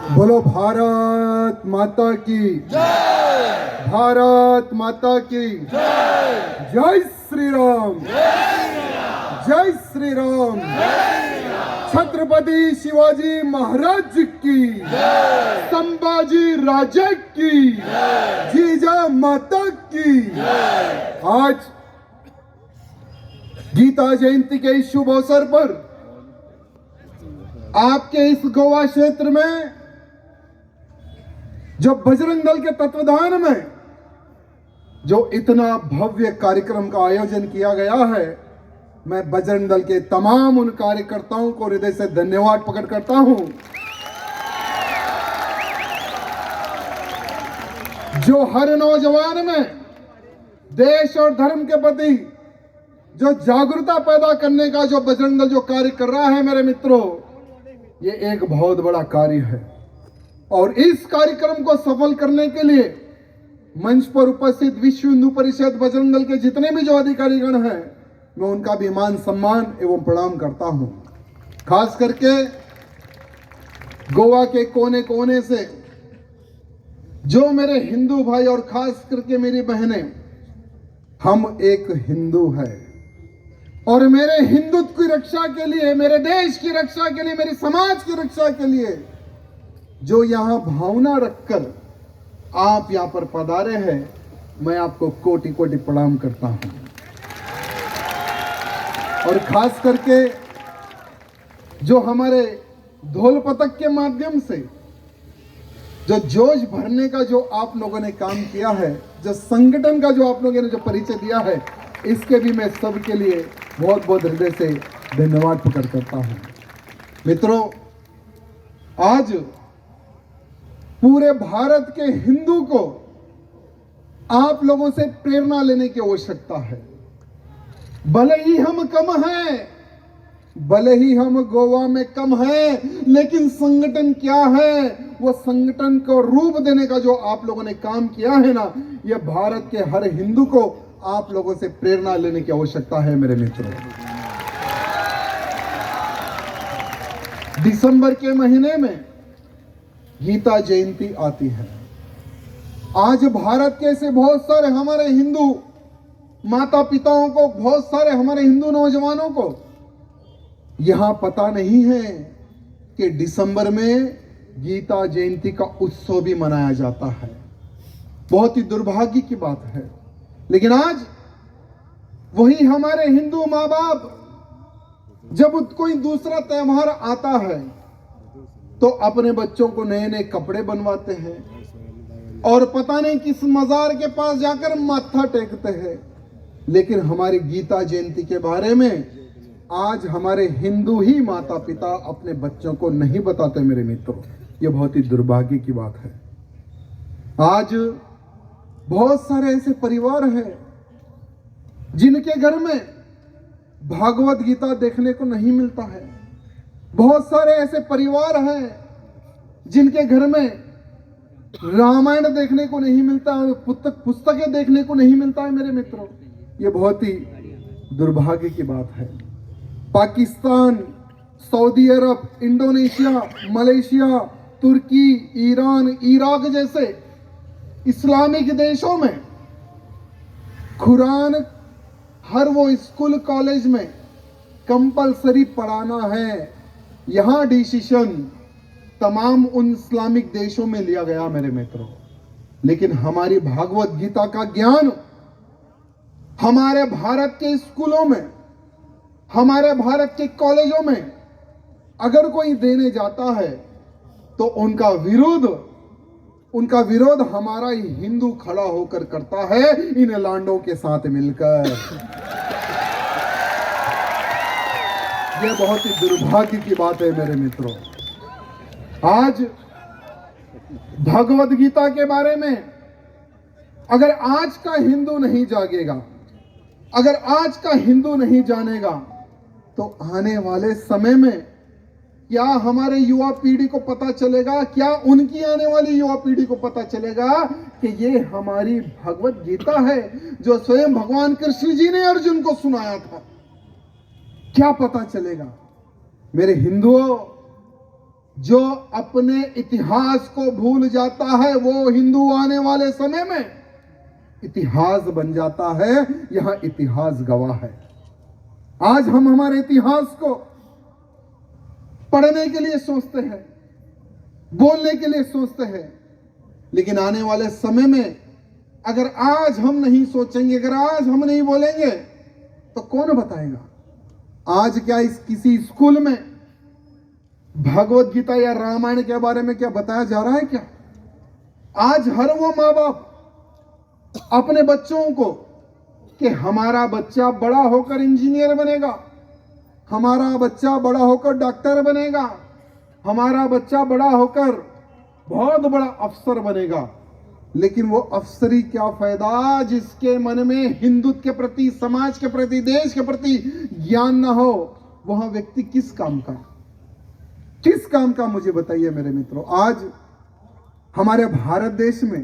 बोलो भारत माता की जय। भारत माता की जय। जय श्री राम। जय श्री राम। छत्रपति शिवाजी महाराज की जय। संभाजी राजे की जय। जीजा माता की जय। आज गीता जयंती के इस शुभ अवसर पर आपके इस गोवा क्षेत्र में जो बजरंग दल के तत्वाधान में जो इतना भव्य कार्यक्रम का आयोजन किया गया है, मैं बजरंग दल के तमाम उन कार्यकर्ताओं को हृदय से धन्यवाद प्रकट करता हूं जो हर नौजवान में देश और धर्म के प्रति जो जागरूकता पैदा करने का जो बजरंग दल जो कार्य कर रहा है मेरे मित्रों, ये एक बहुत बड़ा कार्य है। और इस कार्यक्रम को सफल करने के लिए मंच पर उपस्थित विश्व हिंदू परिषद बजरंग दल के जितने भी जो अधिकारीगण हैं, मैं उनका भी मान सम्मान एवं प्रणाम करता हूं। खास करके गोवा के कोने कोने से जो मेरे हिंदू भाई और खास करके मेरी बहनें, हम एक हिंदू है और मेरे हिंदुत्व की रक्षा के लिए, मेरे देश की रक्षा के लिए, मेरे समाज की रक्षा के लिए जो यहां भावना रखकर आप यहां पर पधारे हैं, मैं आपको कोटि कोटि प्रणाम करता हूं। और खास करके जो हमारे ढोल पतक के माध्यम से जो जोश भरने का जो आप लोगों ने काम किया है, जो संगठन का जो आप लोगों ने जो परिचय दिया है, इसके भी मैं सबके लिए बहुत बहुत हृदय से धन्यवाद प्रकट करता हूं। मित्रों, आज पूरे भारत के हिंदू को आप लोगों से प्रेरणा लेने की आवश्यकता है। भले ही हम कम हैं, भले ही हम गोवा में कम हैं, लेकिन संगठन क्या है, वो संगठन को रूप देने का जो आप लोगों ने काम किया है ना, ये भारत के हर हिंदू को आप लोगों से प्रेरणा लेने की आवश्यकता है मेरे मित्रों। दिसंबर के महीने में गीता जयंती आती है। आज भारत के ऐसे बहुत सारे हमारे हिंदू माता पिताओं को, बहुत सारे हमारे हिंदू नौजवानों को यहां पता नहीं है कि दिसंबर में गीता जयंती का उत्सव भी मनाया जाता है। बहुत ही दुर्भाग्य की बात है, लेकिन आज वही हमारे हिंदू माँ बाप जब कोई दूसरा त्योहार आता है तो अपने बच्चों को नए नए कपड़े बनवाते हैं और पता नहीं किस मजार के पास जाकर माथा टेकते हैं। लेकिन हमारी गीता जयंती के बारे में आज हमारे हिंदू ही माता पिता अपने बच्चों को नहीं बताते मेरे मित्रों। ये बहुत ही दुर्भाग्य की बात है। आज बहुत सारे ऐसे परिवार हैं जिनके घर में भागवत गीता देखने को नहीं मिलता है। बहुत सारे ऐसे परिवार हैं जिनके घर में रामायण देखने को नहीं मिलता है, पुस्तकें देखने को नहीं मिलता है मेरे मित्रों। ये बहुत ही दुर्भाग्य की बात है। पाकिस्तान, सऊदी अरब, इंडोनेशिया, मलेशिया, तुर्की, ईरान, इराक जैसे इस्लामिक देशों में कुरान हर वो स्कूल कॉलेज में कंपलसरी पढ़ाना है। यहाँ डिसीजन तमाम उन इस्लामिक देशों में लिया गया मेरे मित्रों। लेकिन हमारी भागवत गीता का ज्ञान हमारे भारत के स्कूलों में, हमारे भारत के कॉलेजों में अगर कोई देने जाता है तो उनका विरोध हमारा ही हिंदू खड़ा होकर करता है, इन लांडों के साथ मिलकर। यह बहुत ही दुर्भाग्य की बात है मेरे मित्रों। आज भगवत गीता के बारे में अगर आज का हिंदू नहीं जागेगा, अगर आज का हिंदू नहीं जानेगा, तो आने वाले समय में क्या हमारे युवा पीढ़ी को पता चलेगा, क्या उनकी आने वाली युवा पीढ़ी को पता चलेगा कि ये हमारी भगवत गीता है जो स्वयं भगवान कृष्ण जी ने अर्जुन को सुनाया था? क्या पता चलेगा? मेरे हिंदुओं, जो अपने इतिहास को भूल जाता है वो हिंदू आने वाले समय में इतिहास बन जाता है। यहां इतिहास गवाह है। आज हम हमारे इतिहास को पढ़ने के लिए सोचते हैं, बोलने के लिए सोचते हैं, लेकिन आने वाले समय में अगर आज हम नहीं सोचेंगे, अगर आज हम नहीं बोलेंगे, तो कौन बताएगा? आज क्या इस किसी स्कूल में भगवत गीता या रामायण के बारे में क्या बताया जा रहा है क्या? आज हर वो माँ बाप अपने बच्चों को कि हमारा बच्चा बड़ा होकर इंजीनियर बनेगा, हमारा बच्चा बड़ा होकर डॉक्टर बनेगा, हमारा बच्चा बड़ा होकर बहुत बड़ा अफसर बनेगा, लेकिन वो अफसरी क्या फायदा जिसके मन में हिंदुत्व के प्रति, समाज के प्रति, देश के प्रति ज्ञान ना हो। वह व्यक्ति किस काम का मुझे बताइए मेरे मित्रों। आज हमारे भारत देश में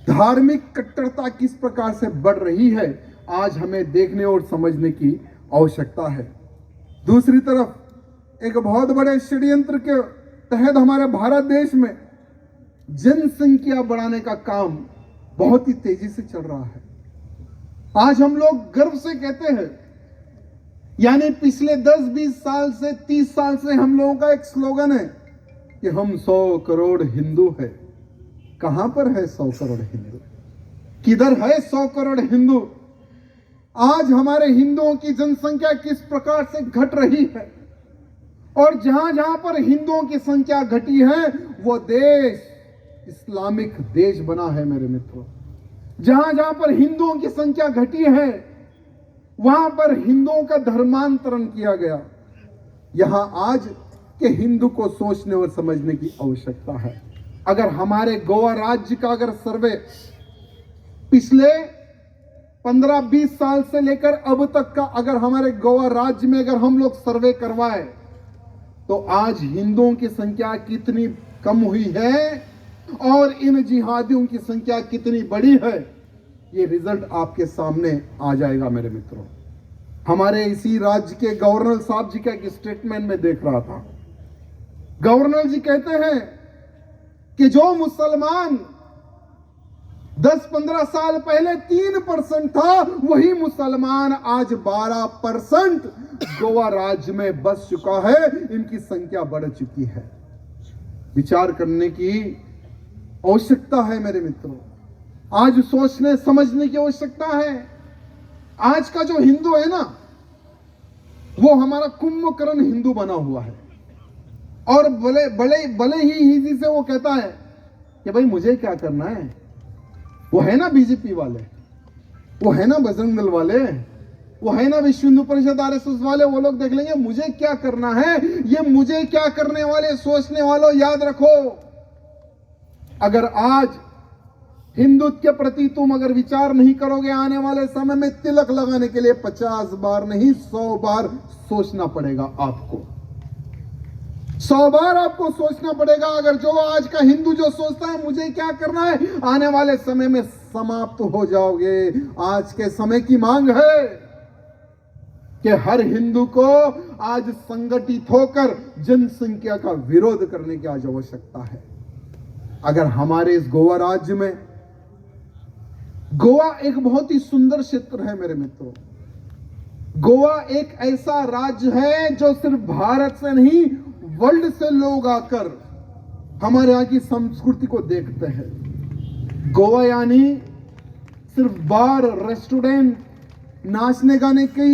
धार्मिक कट्टरता किस प्रकार से बढ़ रही है, आज हमें देखने और समझने की आवश्यकता है। दूसरी तरफ एक बहुत बड़े षड्यंत्र के तहत हमारे भारत देश में जनसंख्या बढ़ाने का काम बहुत ही तेजी से चल रहा है। आज हम लोग गर्व से कहते हैं, यानी पिछले 10-20 साल से 30 साल से हम लोगों का एक स्लोगन है कि हम 100 करोड़ हिंदू है। कहां पर है 100 करोड़ हिंदू? किधर है 100 करोड़ हिंदू? आज हमारे हिंदुओं की जनसंख्या किस प्रकार से घट रही है, और जहां जहां पर हिंदुओं की संख्या घटी है वो देश इस्लामिक देश बना है मेरे मित्रों। जहां जहां पर हिंदुओं की संख्या घटी है वहां पर हिंदुओं का धर्मांतरण किया गया। यहां आज के हिंदू को सोचने और समझने की आवश्यकता है। अगर हमारे गोवा राज्य का अगर सर्वे पिछले 15-20 साल से लेकर अब तक का अगर हमारे गोवा राज्य में अगर हम लोग सर्वे करवाए, तो आज हिंदुओं की संख्या कितनी कम हुई है और इन जिहादियों की संख्या कितनी बड़ी है, ये रिजल्ट आपके सामने आ जाएगा मेरे मित्रों। हमारे इसी राज्य के गवर्नर साहब जी का एक स्टेटमेंट में देख रहा था। गवर्नर जी कहते हैं कि जो मुसलमान 10-15 साल पहले 3% था, वही मुसलमान आज 12% गोवा राज्य में बस चुका है। इनकी संख्या बढ़ चुकी है। विचार करने की आवश्यकता है मेरे मित्रों। आज सोचने समझने की आवश्यकता है। आज का जो हिंदू है ना, वो हमारा कुंभकर्ण हिंदू बना हुआ है, और भले ही हिंदी से वो कहता है कि भाई मुझे क्या करना है। वो है ना बीजेपी वाले, वो है ना बजरंग दल वाले, वो है ना विश्व हिंदू परिषद आरएसएस वाले, वो लोग देख लेंगे मुझे क्या करना है। ये मुझे क्या करने वाले सोचने वालों, याद रखो, अगर आज हिंदुत्व के प्रति तुम अगर विचार नहीं करोगे, आने वाले समय में तिलक लगाने के लिए 50 बार नहीं 100 बार सोचना पड़ेगा आपको। 100 बार आपको सोचना पड़ेगा। अगर जो आज का हिंदू जो सोचता है मुझे क्या करना है, आने वाले समय में समाप्त हो जाओगे। आज के समय की मांग है कि हर हिंदू को आज संगठित होकर जनसंख्या का विरोध करने की आज आवश्यकता है। अगर हमारे इस गोवा राज्य में, गोवा एक बहुत ही सुंदर क्षेत्र है मेरे मित्रों। गोवा एक ऐसा राज्य है जो सिर्फ भारत से नहीं वर्ल्ड से लोग आकर हमारे यहाँ की संस्कृति को देखते हैं। गोवा यानी सिर्फ बार, रेस्टोरेंट, नाचने गाने की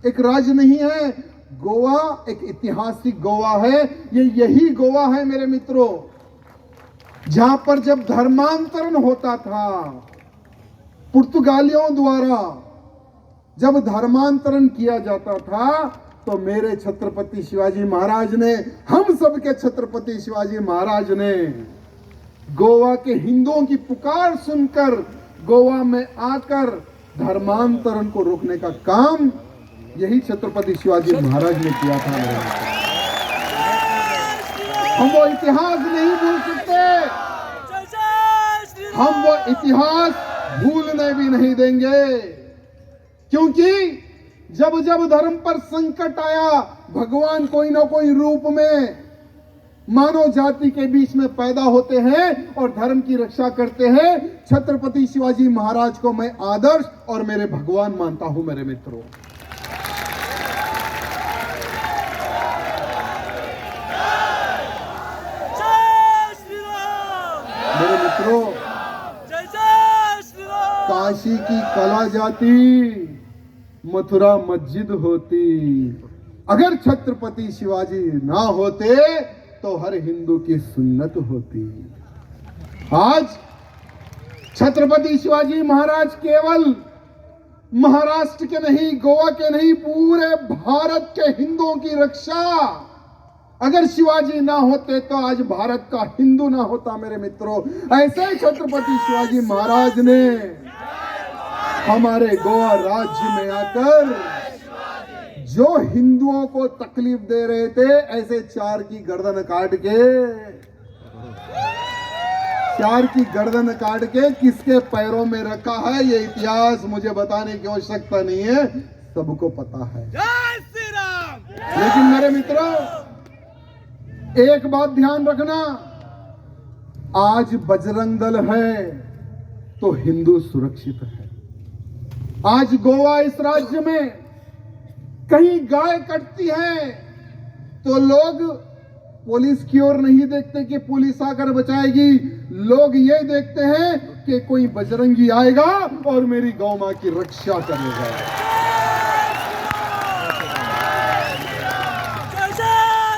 एक राज्य नहीं है। गोवा एक ऐतिहासिक गोवा है। ये यही गोवा है मेरे मित्रों, जहां पर जब धर्मांतरण होता था पुर्तगालियों द्वारा, जब धर्मांतरण किया जाता था, तो मेरे छत्रपति शिवाजी महाराज ने, हम सब के छत्रपति शिवाजी महाराज ने गोवा के हिंदुओं की पुकार सुनकर गोवा में आकर धर्मांतरण को रोकने का काम यही छत्रपति शिवाजी महाराज ने किया था। हम वो इतिहास नहीं भूल सकते, हम वो इतिहास भूलने भी नहीं देंगे, क्योंकि जब जब धर्म पर संकट आया, भगवान कोई ना कोई रूप में मानव जाति के बीच में पैदा होते हैं और धर्म की रक्षा करते हैं। छत्रपति शिवाजी महाराज को मैं आदर्श और मेरे भगवान मानता हूं मेरे मित्रों। मेरे मित्रों, काशी की कला जाती, मथुरा मस्जिद होती, अगर छत्रपति शिवाजी ना होते तो हर हिंदू की सुन्नत होती। आज छत्रपति शिवाजी महाराज केवल महाराष्ट्र के नहीं, गोवा के नहीं, पूरे भारत के हिंदुओं की रक्षा, अगर शिवाजी ना होते तो आज भारत का हिंदू ना होता मेरे मित्रों। ऐसे छत्रपति शिवाजी महाराज ने हमारे गोवा राज्य में आकर जो हिंदुओं को तकलीफ दे रहे थे, ऐसे चार की गर्दन काट के किसके पैरों में रखा है, ये इतिहास मुझे बताने की आवश्यकता नहीं है, सबको पता है। लेकिन मेरे मित्रों, एक बात ध्यान रखना, आज बजरंग दल है तो हिंदू सुरक्षित है। आज गोवा इस राज्य में कहीं गाय कटती है तो लोग पुलिस की ओर नहीं देखते कि पुलिस आकर बचाएगी, लोग ये देखते हैं कि कोई बजरंगी आएगा और मेरी गौ मां की रक्षा करेगा।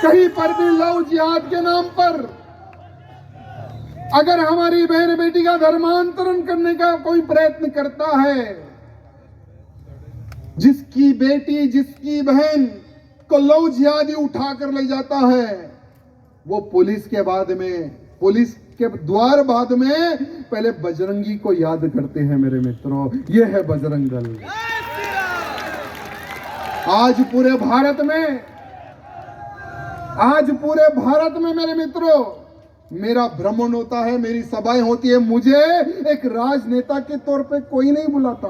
कहीं पर भी लव जिहाद के नाम पर अगर हमारी बहन बेटी का धर्मांतरण करने का कोई प्रयत्न करता है, जिसकी बेटी, जिसकी बहन को लव जिहादी उठाकर ले जाता है, वो पुलिस के द्वार बाद में पहले बजरंगी को याद करते हैं मेरे मित्रों। ये है बजरंग दल। आज पूरे भारत में मेरे मित्रों मेरा भ्रमण होता है, मेरी सभाएं होती है, मुझे एक राजनेता के तौर पे कोई नहीं बुलाता।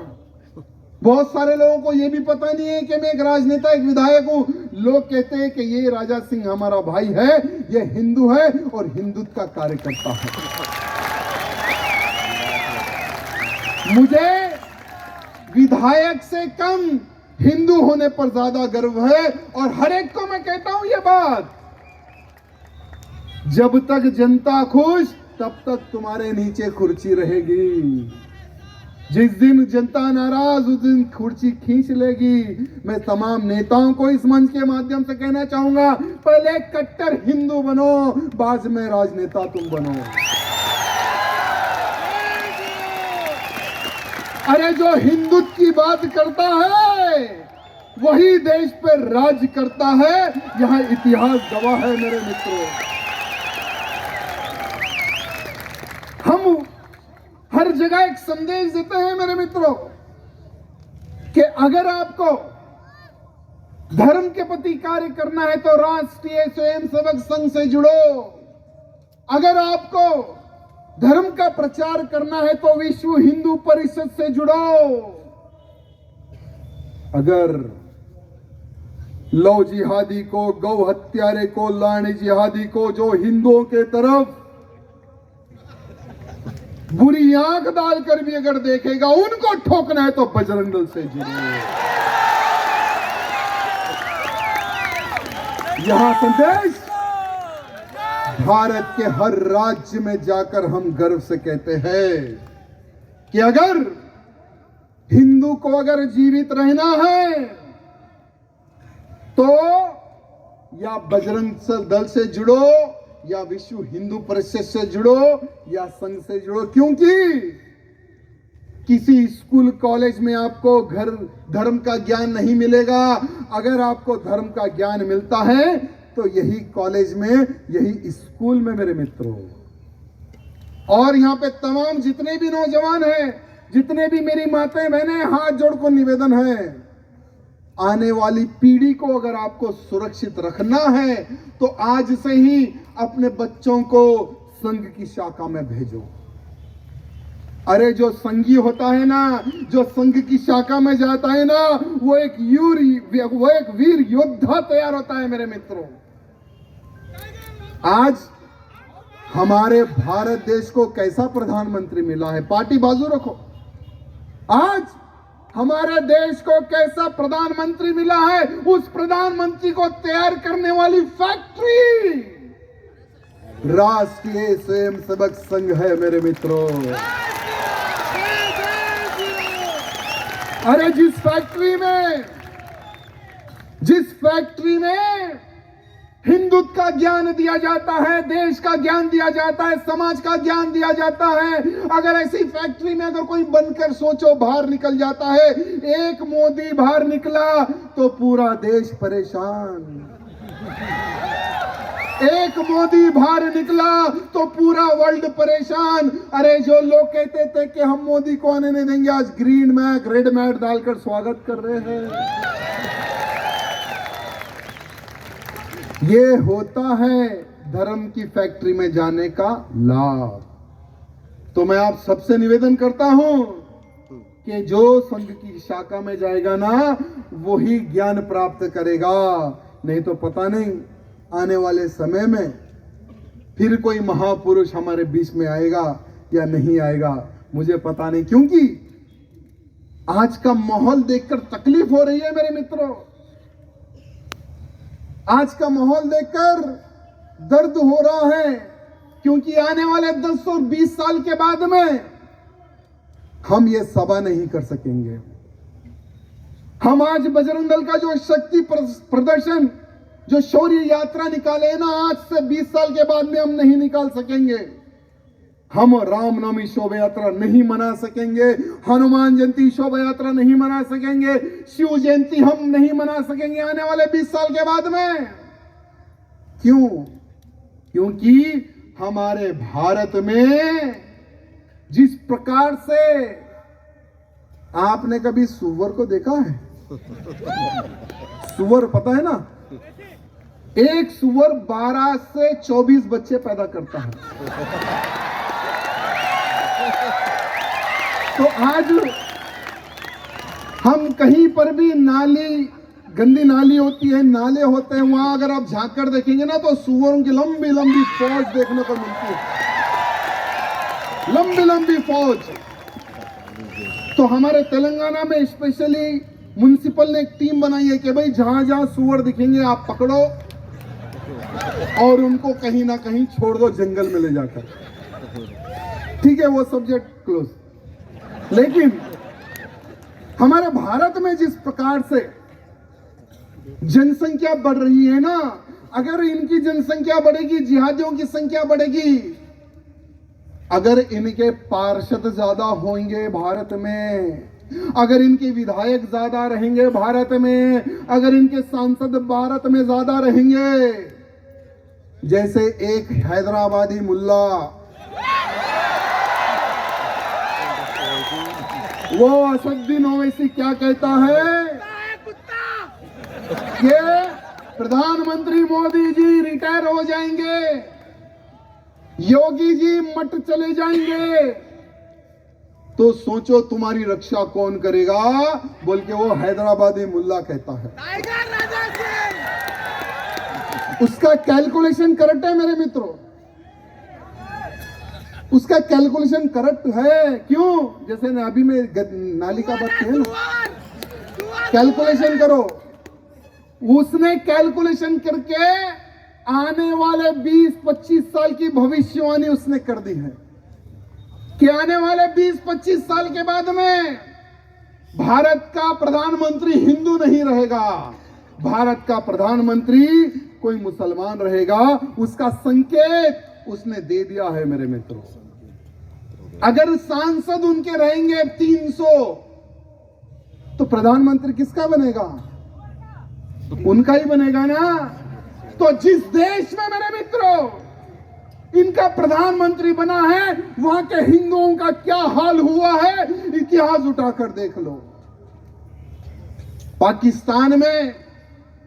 बहुत सारे लोगों को यह भी पता नहीं है कि मैं एक राजनेता, एक विधायक हूं। लोग कहते हैं कि ये राजा सिंह हमारा भाई है, ये हिंदू है और हिंदुत्व का कार्यकर्ता है। मुझे विधायक से कम हिंदू होने पर ज्यादा गर्व है और हर एक को मैं कहता हूं ये बात, जब तक जनता खुश तब तक तुम्हारे नीचे कुर्सी रहेगी। जिस दिन जनता नाराज उस दिन कुर्सी खींच लेगी। मैं तमाम नेताओं को इस मंच के माध्यम से कहना चाहूंगा, पहले कट्टर हिंदू बनो, बाद में राजनेता तुम बनो। अरे जो हिंदुत्व की बात करता है वही देश पर राज करता है, यह इतिहास गवाह है मेरे मित्रों। हम हर जगह एक संदेश देते हैं मेरे मित्रों कि अगर आपको धर्म के प्रति कार्य करना है तो राष्ट्रीय स्वयंसेवक संघ से जुड़ो। अगर आपको धर्म का प्रचार करना है तो विश्व हिंदू परिषद से जुड़ो। अगर लव जिहादी को, गौ हत्यारे को, लाने जिहादी को, जो हिंदुओं के तरफ बुरी आंख डालकर भी अगर देखेगा, उनको ठोकना है तो बजरंग दल से जुड़िए। यहां संदेश भारत के हर राज्य में जाकर हम गर्व से कहते हैं कि अगर हिंदू को अगर जीवित रहना है तो या बजरंग दल से जुड़ो, या विश्व हिंदू परिषद से जुड़ो, या संघ से जुड़ो। क्योंकि किसी स्कूल कॉलेज में आपको घर धर्म का ज्ञान नहीं मिलेगा। अगर आपको धर्म का ज्ञान मिलता है तो यही कॉलेज में, यही स्कूल में मेरे मित्रों। और यहाँ पे तमाम जितने भी नौजवान हैं, जितने भी मेरी माताएं बहनें, हाथ जोड़ को निवेदन है, आने वाली पीढ़ी को अगर आपको सुरक्षित रखना है तो आज से ही अपने बच्चों को संघ की शाखा में भेजो। अरे जो संघी होता है ना, जो संघ की शाखा में जाता है ना, वो एक वीर योद्धा तैयार होता है मेरे मित्रों। आज हमारे भारत देश को कैसा प्रधानमंत्री मिला है, पार्टी बाजू रखो। आज हमारे देश को कैसा प्रधानमंत्री मिला है, उस प्रधानमंत्री को तैयार करने वाली फैक्ट्री राष्ट्रीय स्वयंसेवक संघ है मेरे मित्रों। अरे जिस फैक्ट्री में हिंदुत्व का ज्ञान दिया जाता है, देश का ज्ञान दिया जाता है, समाज का ज्ञान दिया जाता है, अगर ऐसी फैक्ट्री में अगर कोई बनकर सोचो बाहर निकल जाता है, एक मोदी बाहर निकला तो पूरा देश परेशान। एक मोदी बाहर निकला तो पूरा वर्ल्ड परेशान। अरे जो लोग कहते थे कि हम मोदी को आने नहीं देंगे, आज ग्रीन मैट रेड मैट डालकर स्वागत कर रहे हैं। ये होता है धर्म की फैक्ट्री में जाने का लाभ। तो मैं आप सबसे निवेदन करता हूं कि जो संघ की शाखा में जाएगा ना, वही ज्ञान प्राप्त करेगा। नहीं तो पता नहीं आने वाले समय में फिर कोई महापुरुष हमारे बीच में आएगा या नहीं आएगा, मुझे पता नहीं। क्योंकि आज का माहौल देखकर तकलीफ हो रही है मेरे मित्रों। आज का माहौल देखकर दर्द हो रहा है, क्योंकि आने वाले 10 और 20 साल के बाद में हम ये सभा नहीं कर सकेंगे। हम आज बजरंग दल का जो शक्ति प्रदर्शन, जो शौर्य यात्रा निकाले ना, आज से 20 साल के बाद में हम नहीं निकाल सकेंगे। हम रामनवमी शोभा यात्रा नहीं मना सकेंगे, हनुमान जयंती शोभा यात्रा नहीं मना सकेंगे, शिव जयंती हम नहीं मना सकेंगे आने वाले 20 साल के बाद में। क्यों? क्योंकि हमारे भारत में जिस प्रकार से, आपने कभी सुअर को देखा है? सुअर पता है ना, एक सुअर 12 से 24 बच्चे पैदा करता है। तो आज हम कहीं पर भी नाली, गंदी नाली होती है, नाले होते हैं, वहां अगर आप झांक कर देखेंगे ना तो सुअरों की लंबी लंबी फौज देखने को मिलती है, लंबी लंबी फौज। तो हमारे तेलंगाना में स्पेशली म्युनिसिपल ने एक टीम बनाई है कि भाई जहां जहां सुअर दिखेंगे आप पकड़ो और उनको कहीं ना कहीं छोड़ दो जंगल में ले जाकर। ठीक है, वो सब्जेक्ट क्लोज। लेकिन हमारे भारत में जिस प्रकार से जनसंख्या बढ़ रही है ना, अगर इनकी जनसंख्या बढ़ेगी, जिहादियों की संख्या बढ़ेगी, अगर इनके पार्षद ज्यादा होंगे भारत में, अगर इनके विधायक ज्यादा रहेंगे भारत में, अगर इनके सांसद भारत में ज्यादा रहेंगे, जैसे एक हैदराबादी मुल्ला, वो असदुद्दीन ओवैसी क्या कहता है कि प्रधानमंत्री मोदी जी रिटायर हो जाएंगे, योगी जी मठ चले जाएंगे, तो सोचो तुम्हारी रक्षा कौन करेगा, बोल के वो हैदराबादी मुल्ला कहता है। उसका कैलकुलेशन करेक्ट है मेरे मित्रों, उसका कैलकुलेशन करेक्ट है। क्यों? जैसे अभी में नाली का बात किया ना, कैलकुलेशन करो। उसने कैलकुलेशन करके आने वाले 20-25 साल की भविष्यवाणी उसने कर दी है कि आने वाले 20-25 साल के बाद में भारत का प्रधानमंत्री हिंदू नहीं रहेगा, भारत का प्रधानमंत्री कोई मुसलमान रहेगा। उसका संकेत उसने दे दिया है मेरे मित्रों। अगर सांसद उनके रहेंगे 300 तो प्रधानमंत्री किसका बनेगा? उनका ही बनेगा ना। तो जिस देश में मेरे मित्रों इनका प्रधानमंत्री बना है, वहां के हिंदुओं का क्या हाल हुआ है इतिहास उठाकर देख लो। पाकिस्तान में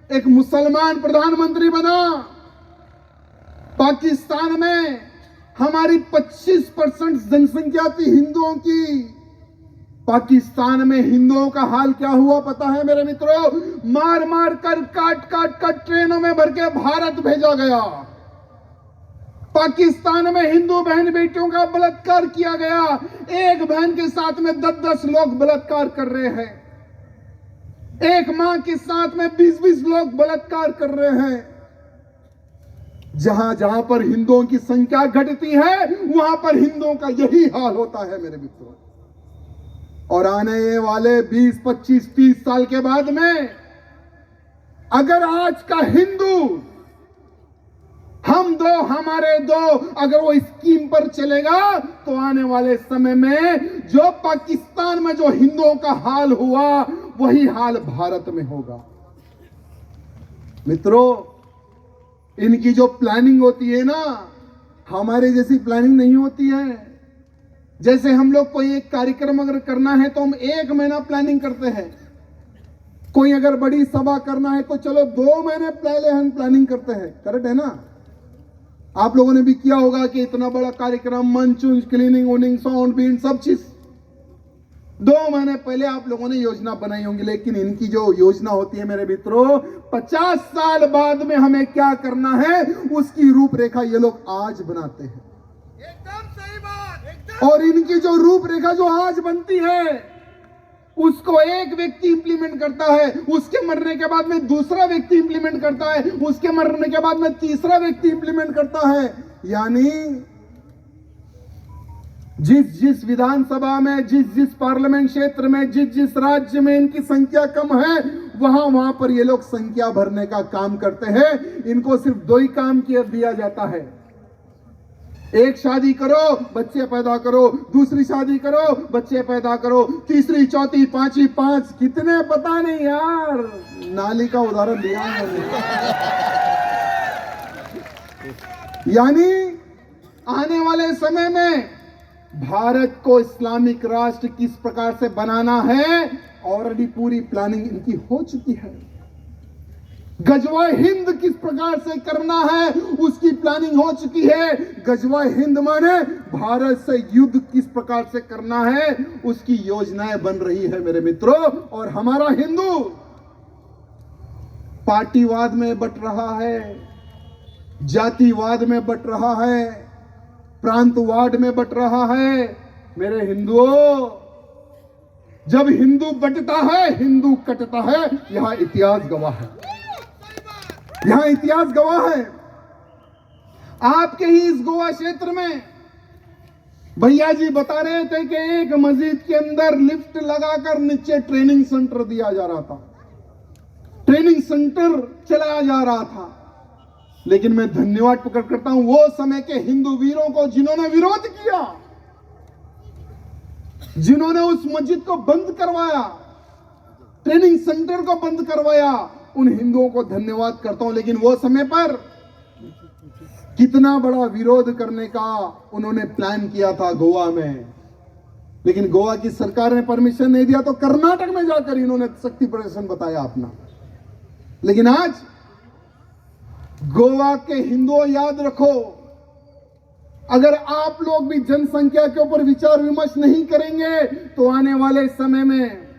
एक मुसलमान प्रधानमंत्री बना। पाकिस्तान में हमारी 25% जनसंख्या थी हिंदुओं की। पाकिस्तान में हिंदुओं का हाल क्या हुआ पता है मेरे मित्रों? मार मार कर, काट काट कर ट्रेनों में भर के भारत भेजा गया। पाकिस्तान में हिंदू बहन बेटियों का बलात्कार किया गया। एक बहन के साथ में 10-10 लोग बलात्कार कर रहे हैं। एक मां के साथ में 20-20 लोग बलात्कार कर रहे हैं। जहां जहां पर हिंदुओं की संख्या घटती है वहां पर हिंदुओं का यही हाल होता है मेरे मित्रों। और आने वाले 20, 25, 30 साल के बाद में अगर आज का हिंदू हम दो हमारे दो अगर वो स्कीम पर चलेगा तो आने वाले समय में जो पाकिस्तान में जो हिंदुओं का हाल हुआ वही हाल भारत में होगा। मित्रों, इनकी जो प्लानिंग होती है ना, हमारे जैसी प्लानिंग नहीं होती है। जैसे हम लोग कोई एक कार्यक्रम अगर करना है तो हम 1 महीना प्लानिंग करते हैं। कोई अगर बड़ी सभा करना है तो चलो 2 महीने पहले हम प्लानिंग करते हैं। करेक्ट है ना? आप लोगों ने भी किया होगा कि इतना बड़ा कार्यक्रम, मंच, क्लीनिंग, वोनिंग, साउंड, बीन, सब चीज 2 महीने पहले आप लोगों ने योजना बनाई होंगी। लेकिन इनकी जो योजना होती है मेरे मित्रों, 50 साल बाद में हमें क्या करना है उसकी रूपरेखा ये लोग आज बनाते हैं। एकदम सही बात, एकदम। और इनकी जो रूपरेखा जो आज बनती है उसको एक व्यक्ति इंप्लीमेंट करता है, उसके मरने के बाद में दूसरा व्यक्ति इंप्लीमेंट करता है, उसके मरने के बाद में तीसरा व्यक्ति इंप्लीमेंट करता है। यानी जिस जिस विधानसभा में, जिस जिस पार्लियामेंट क्षेत्र में, जिस जिस राज्य में इनकी संख्या कम है वहां वहां पर ये लोग संख्या भरने का काम करते हैं। इनको सिर्फ 2 ही काम किया दिया जाता है। एक शादी करो, बच्चे पैदा करो, दूसरी शादी करो, बच्चे पैदा करो, तीसरी, चौथी, पांचवी, 5 कितने पता नहीं यार, नाली का उदाहरण दिया मैंने। यानी आने वाले समय में भारत को इस्लामिक राष्ट्र किस प्रकार से बनाना है ऑलरेडी पूरी प्लानिंग इनकी हो चुकी है। गजवा हिंद किस प्रकार से करना है उसकी प्लानिंग हो चुकी है। गजवा हिंद माने भारत से युद्ध किस प्रकार से करना है उसकी योजनाएं बन रही है मेरे मित्रों। और हमारा हिंदू पार्टीवाद में बट रहा है, जातिवाद में बट रहा है, प्रांतवाद में बट रहा है। मेरे हिंदुओं, जब हिंदू बटता है हिंदू कटता है। यहां इतिहास गवाह है, यहां इतिहास गवाह है। आपके ही इस गोवा क्षेत्र में भैया जी बता रहे थे कि एक मस्जिद के अंदर लिफ्ट लगाकर नीचे ट्रेनिंग सेंटर दिया जा रहा था, ट्रेनिंग सेंटर चलाया जा रहा था। लेकिन मैं धन्यवाद प्रकट करता हूं वो समय के हिंदू वीरों को जिन्होंने विरोध किया, जिन्होंने उस मस्जिद को बंद करवाया, ट्रेनिंग सेंटर को बंद करवाया। उन हिंदुओं को धन्यवाद करता हूं। लेकिन वो समय पर कितना बड़ा विरोध करने का उन्होंने प्लान किया था गोवा में, लेकिन गोवा की सरकार ने परमिशन नहीं दिया तो कर्नाटक में जाकर इन्होंने शक्ति प्रदर्शन बताया अपना। लेकिन आज गोवा के हिंदुओं याद रखो, अगर आप लोग भी जनसंख्या के ऊपर विचार विमर्श नहीं करेंगे तो आने वाले समय में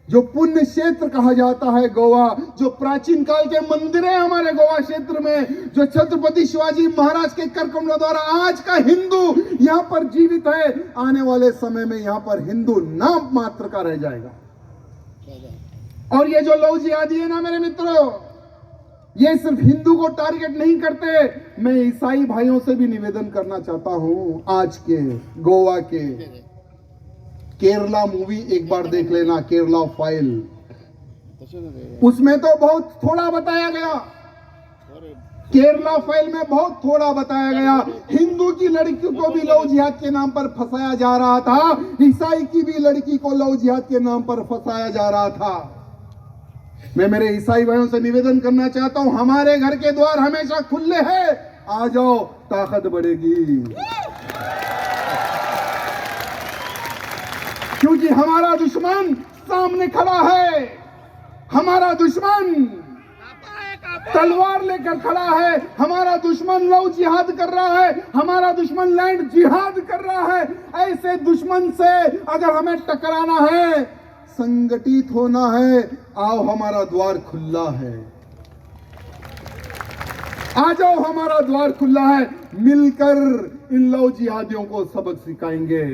जो पुण्य क्षेत्र कहा जाता है गोवा, जो प्राचीन काल के मंदिर है हमारे गोवा क्षेत्र में, जो छत्रपति शिवाजी महाराज के कर कमलों द्वारा आज का हिंदू यहां पर जीवित है, आने वाले समय में यहां पर हिंदू नाम मात्र का रह जाएगा। और ये जो लौजी आदि है ना मेरे मित्रों, ये सिर्फ हिंदू को टारगेट नहीं करते, मैं ईसाई भाइयों से भी निवेदन करना चाहता हूं। आज के गोवा के केरला मूवी एक बार देख लेना, केरला फाइल। उसमें तो बहुत थोड़ा बताया गया, केरला फाइल में बहुत थोड़ा बताया गया। हिंदू की लड़की को भी लव जिहाद के नाम पर फंसाया जा रहा था, ईसाई की भी लड़की को लव जिहाद के नाम पर फंसाया जा रहा था। मैं मेरे ईसाई भाइयों से निवेदन करना चाहता हूं, हमारे घर के द्वार हमेशा खुले हैं, आ जाओ, ताकत बढ़ेगी। क्योंकि हमारा दुश्मन सामने खड़ा है, हमारा दुश्मन तलवार लेकर खड़ा है, हमारा दुश्मन लव जिहाद कर रहा है, हमारा दुश्मन लैंड जिहाद कर रहा है। ऐसे दुश्मन से अगर हमें टकराना है, संगठित होना है, आओ, हमारा द्वार खुला है, आ जाओ, हमारा द्वार खुला है। मिलकर इन लव जिहादियों को सबक सिखाएंगे,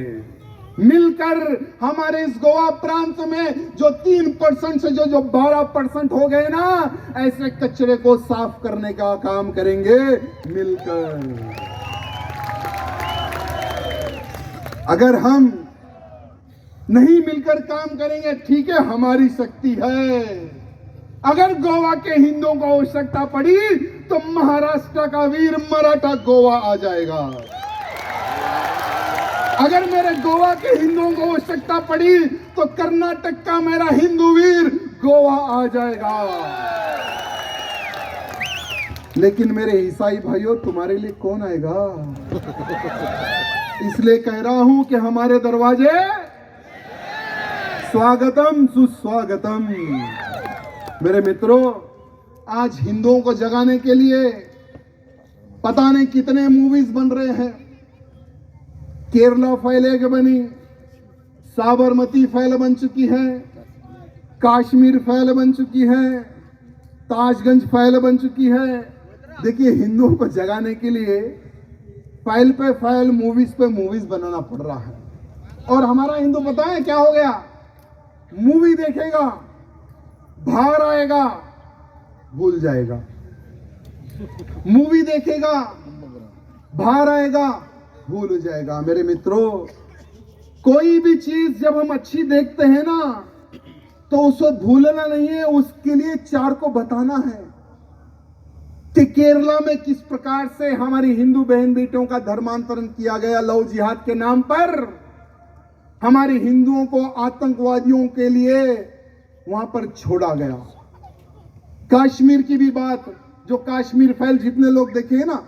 मिलकर हमारे इस गोवा प्रांत में जो 3% से जो 12% हो गए ना, ऐसे कचरे को साफ करने का काम करेंगे मिलकर। अगर हम नहीं मिलकर काम करेंगे, ठीक है, हमारी शक्ति है। अगर गोवा के हिंदुओं को आवश्यकता पड़ी तो महाराष्ट्र का वीर मराठा गोवा आ जाएगा। अगर मेरे गोवा के हिंदुओं को आवश्यकता पड़ी तो कर्नाटक का मेरा हिंदू वीर गोवा आ जाएगा। लेकिन मेरे ईसाई भाइयों, तुम्हारे लिए कौन आएगा? इसलिए कह रहा हूं कि हमारे दरवाजे स्वागतम सुस्वागतम। मेरे मित्रों, आज हिंदुओं को जगाने के लिए पता नहीं कितने मूवीज बन रहे हैं। केरला फाइल एक बनी, साबरमती फाइल बन चुकी है, कश्मीर फाइल बन चुकी है, ताजगंज फाइल बन चुकी है। देखिए, हिंदुओं को जगाने के लिए फाइल पे फाइल, मूवीज पे मूवीज बनाना पड़ रहा है। और हमारा हिंदू पता है क्या हो गया? मूवी देखेगा, बाहर आएगा, भूल जाएगा। मूवी देखेगा, बाहर आएगा, भूल हो जाएगा। मेरे मित्रों, कोई भी चीज जब हम अच्छी देखते हैं ना, तो उसको भूलना नहीं है, उसके लिए 4 को बताना है कि केरला में किस प्रकार से हमारी हिंदू बहन बेटियों का धर्मांतरण किया गया लव जिहाद के नाम पर। हमारे हिंदुओं को आतंकवादियों के लिए वहां पर छोड़ा गया। कश्मीर की भी बात, जो कश्मीर फाइल जितने लोग देखे हैं ना,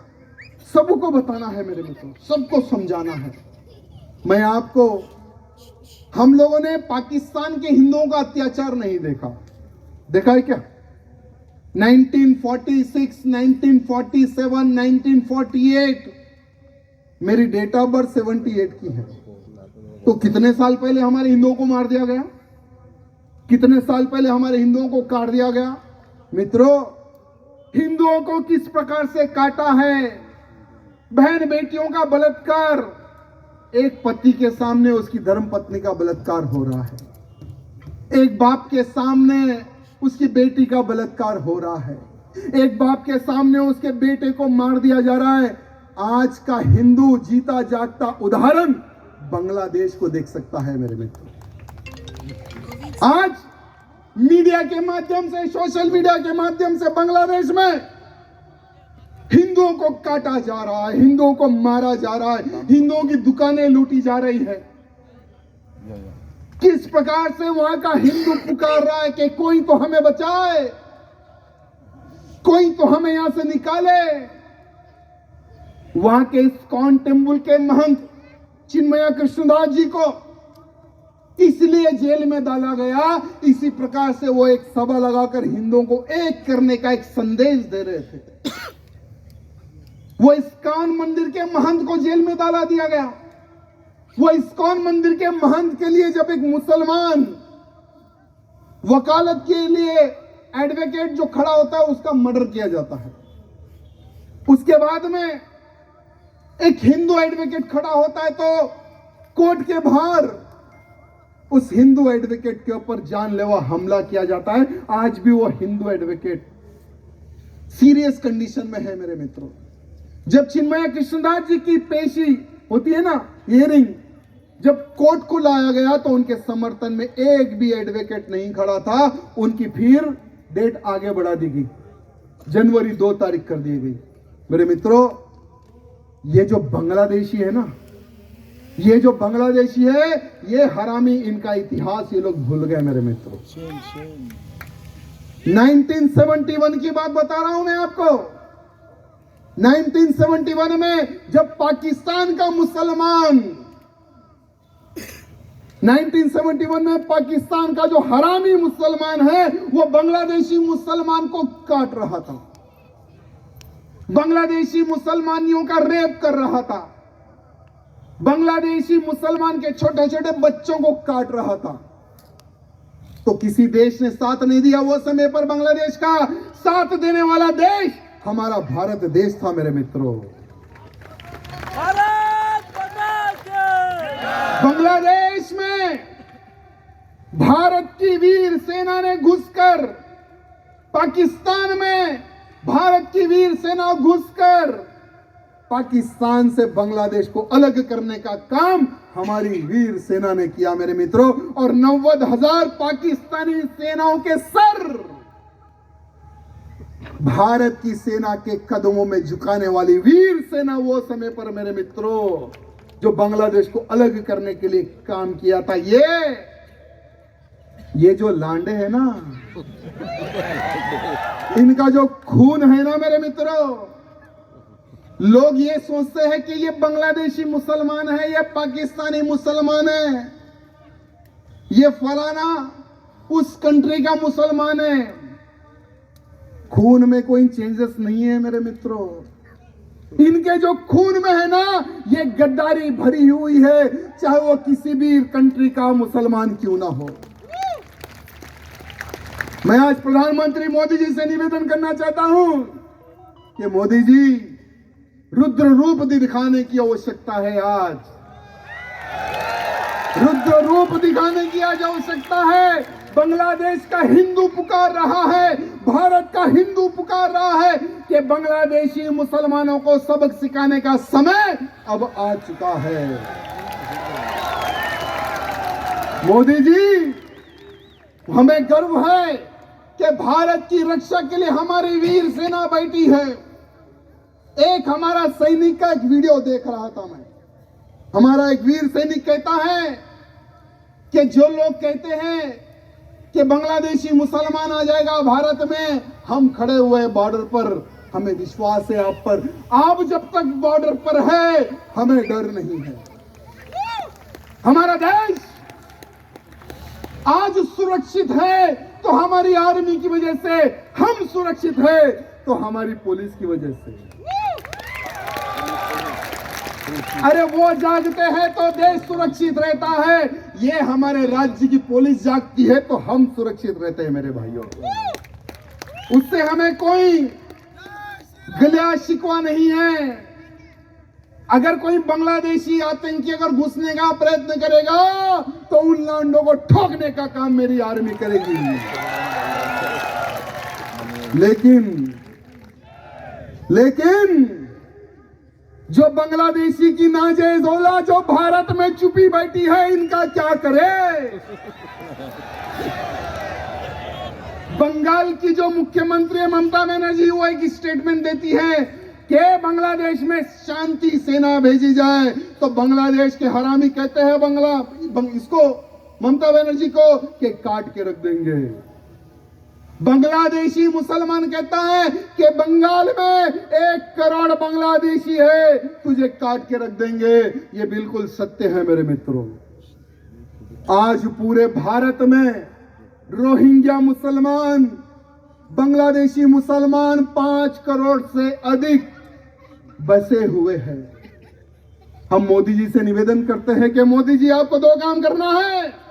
सबको बताना है मेरे मित्रों, सबको समझाना है। मैं आपको, हम लोगों ने पाकिस्तान के हिंदुओं का अत्याचार नहीं देखा, देखा है क्या? 1946, 1947, 1948, मेरी डेट ऑफ बर्थ 78 की है। तो कितने साल पहले हमारे हिंदुओं को मार दिया गया, कितने साल पहले हमारे हिंदुओं को काट दिया गया। मित्रों, हिंदुओं को किस प्रकार से काटा है, बहन बेटियों का बलात्कार, एक पति के सामने उसकी धर्म पत्नी का बलात्कार हो रहा है, एक बाप के सामने उसकी बेटी का बलात्कार हो रहा है, एक बाप के सामने उसके बेटे को मार दिया जा रहा है। आज का हिंदू जीता जागता उदाहरण बांग्लादेश को देख सकता है मेरे मित्र। आज मीडिया के माध्यम से, सोशल मीडिया के माध्यम से बांग्लादेश में हिंदुओं को काटा जा रहा है, हिंदुओं को मारा जा रहा है, हिंदुओं की दुकानें लूटी जा रही है। किस प्रकार से वहां का हिंदू पुकार रहा है कि कोई तो हमें बचाए, कोई तो हमें यहां से निकाले। वहां के इस्कॉन टेम्पल के महंत चिन्मया कृष्णदास जी को इसलिए जेल में डाला गया, इसी प्रकार से वो एक सभा लगाकर हिंदुओं को एक करने का एक संदेश दे रहे थे। वो इस्कॉन मंदिर के महंत को जेल में डाला दिया गया। वो इस्कॉन मंदिर के महंत के लिए जब एक मुसलमान वकालत के लिए एडवोकेट जो खड़ा होता है, उसका मर्डर किया जाता है। उसके बाद में एक हिंदू एडवोकेट खड़ा होता है, तो कोर्ट के बाहर उस हिंदू एडवोकेट के ऊपर जानलेवा हमला किया जाता है। आज भी वो हिंदू एडवोकेट सीरियस कंडीशन में है मेरे मित्रों। जब चिन्मय कृष्णदास जी की पेशी होती है ना, हियरिंग, जब कोर्ट को लाया गया तो उनके समर्थन में एक भी एडवोकेट नहीं खड़ा था। उनकी फिर डेट आगे बढ़ा दी गई, जनवरी 2 तारीख कर दी गई। मेरे मित्रों, ये जो बांग्लादेशी है ना, ये जो बांग्लादेशी है, ये हरामी, इनका इतिहास ये लोग भूल गए मेरे मित्रों। 1971 की बात बता रहा हूं मैं आपको। 1971 में जब पाकिस्तान का मुसलमान, 1971 में पाकिस्तान का जो हरामी मुसलमान है वो बांग्लादेशी मुसलमान को काट रहा था, बांग्लादेशी मुसलमानियों का रेप कर रहा था, बांग्लादेशी मुसलमान के छोटे छोटे बच्चों को काट रहा था। तो किसी देश ने साथ नहीं दिया वो समय पर। बांग्लादेश का साथ देने वाला देश हमारा भारत देश था मेरे मित्रों। बांग्लादेश में भारत की वीर सेना ने घुसकर, पाकिस्तान में भारत की वीर सेना घुसकर पाकिस्तान से बांग्लादेश को अलग करने का काम हमारी वीर सेना ने किया मेरे मित्रों। और 90,000 पाकिस्तानी सेनाओं के सर भारत की सेना के कदमों में झुकाने वाली वीर सेना वो समय पर मेरे मित्रों, जो बांग्लादेश को अलग करने के लिए काम किया था। ये जो लांडे है ना, इनका जो खून है ना मेरे मित्रों, लोग ये सोचते हैं कि ये बांग्लादेशी मुसलमान है, ये पाकिस्तानी मुसलमान है, ये फलाना उस कंट्री का मुसलमान है। खून में कोई चेंजेस नहीं है मेरे मित्रों। इनके जो खून में है ना, ये गद्दारी भरी हुई है, चाहे वो किसी भी कंट्री का मुसलमान क्यों ना हो। मैं आज प्रधानमंत्री मोदी जी से निवेदन करना चाहता हूं कि मोदी जी, रुद्र रूप दिखाने की आवश्यकता है। आज रुद्र रूप दिखाने की आज आवश्यकता है। बांग्लादेश का हिंदू पुकार रहा है, भारत का हिंदू पुकार रहा है कि बांग्लादेशी मुसलमानों को सबक सिखाने का समय अब आ चुका है। मोदी जी, हमें गर्व है कि भारत की रक्षा के लिए हमारी वीर सेना बैठी है। एक हमारा सैनिक का एक वीडियो देख रहा था मैं। हमारा एक वीर सैनिक कहता है कि जो लोग कहते हैं कि बांग्लादेशी मुसलमान आ जाएगा भारत में, हम खड़े हुए बॉर्डर पर, हमें विश्वास है आप पर। आप जब तक बॉर्डर पर है, हमें डर नहीं है। हमारा देश आज सुरक्षित है तो हमारी आर्मी की वजह से, हम सुरक्षित है तो हमारी पुलिस की वजह से। अरे वो जागते हैं तो देश सुरक्षित रहता है, ये हमारे राज्य की पुलिस जागती है तो हम सुरक्षित रहते हैं मेरे भाइयों। उससे हमें कोई गिला शिकवा नहीं है। अगर कोई बांग्लादेशी आतंकी अगर घुसने का प्रयत्न करेगा तो उन लांडों को ठोकने का काम मेरी आर्मी करेगी। लेकिन जो बांग्लादेशी की नाजायज औलाद जो भारत में छुपी बैठी है, इनका क्या करे। बंगाल की जो मुख्यमंत्री ममता बनर्जी, वो एक स्टेटमेंट देती है कि बांग्लादेश में शांति सेना भेजी जाए, तो बांग्लादेश के हरामी कहते हैं इसको, ममता बनर्जी को, कि काट के रख देंगे। बांग्लादेशी मुसलमान कहता है कि बंगाल में 1 करोड़ बांग्लादेशी है, तुझे काट के रख देंगे। ये बिल्कुल सत्य है मेरे मित्रों। आज पूरे भारत में रोहिंग्या मुसलमान, बांग्लादेशी मुसलमान 5 करोड़ से अधिक बसे हुए हैं। हम मोदी जी से निवेदन करते हैं कि मोदी जी, आपको 2 काम करना है।